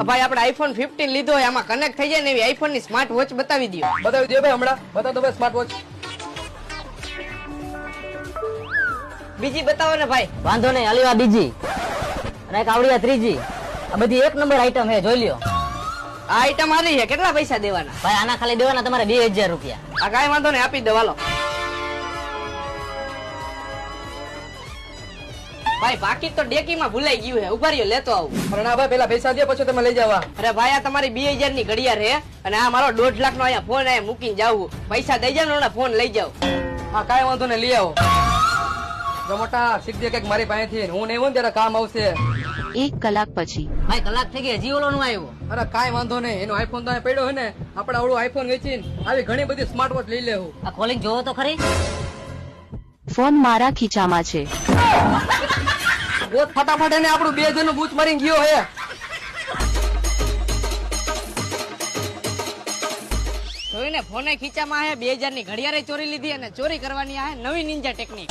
ભાઈ આપણે આઈફોન 15 લીધો હોય, આમાં કનેક્ટ થઈ જાય ને એવી આઈફોન ની સ્માર્ટ વોચ બતાવી દો. બતાવી દો ભાઈ, હમણાં બતાવી દો ભાઈ સ્માર્ટ વોચ. બીજી બતાવો ને ભાઈ. વાંધો નહીં, અલીવા બીજી અને એક આવડિયા ત્રીજી. આ બધી એક નંબર આઈટમ હે, જોઈ લ્યો. આ આઈટમ આવી છે, કેટલા પૈસા દેવાના? ભાઈ આના ખાલી દેવાના તમારે 2000 રૂપિયા. આ કાંઈ વાંધો નહીં, આપી દો હાલો. ભાઈ બાકી તો ડેકીમાં ભૂલાઈ ગયું છે, ઉભા રહ્યો લેતો આવું. અરે ના ભાઈ, પેલા પૈસા દે પછી તમે લઈ જાવ. અરે ભાઈ આ તમારી 2000 ની ઘડિયાળ છે અને આ મારો 1.5 લાખ નો અહીંયા ફોન અહીંયા મૂકીને જાવું. પૈસા દઈ જાવ ને ફોન લઈ જાવ. હા કાંઈ વાંધો નહીં, લઈ આવો. જો મોટા શીખ દે કઈક મારી પાસેથી, હું નહીં હોઉં ત્યારે કામ આવશે. 1 કલાક પછી. ભાઈ કલાક થઈ ગઈ, હજી ઓલો નું આવ્યો. અરે કાંઈ વાંધો નહીં, એનો આઈફોન તો પડ્યો હે ને, આપણે આવડું આઈફોન વેચીને આવી ઘણી બધી સ્માર્ટ વોચ લઈ લેવું. આ કોલિંગ જોવો તો ખરી. ફોન મારા ખીચામાં છે. બહુ ફટાફટ એને આપણું 2000 નું બૂચ મારીને ગયો હે. જોઈને ફોને ખીચામાં હે, 2000 ની ઘડિયાળ ચોરી લીધી અને ચોરી કરવાની આ નવી નિંજા ટેકનિક.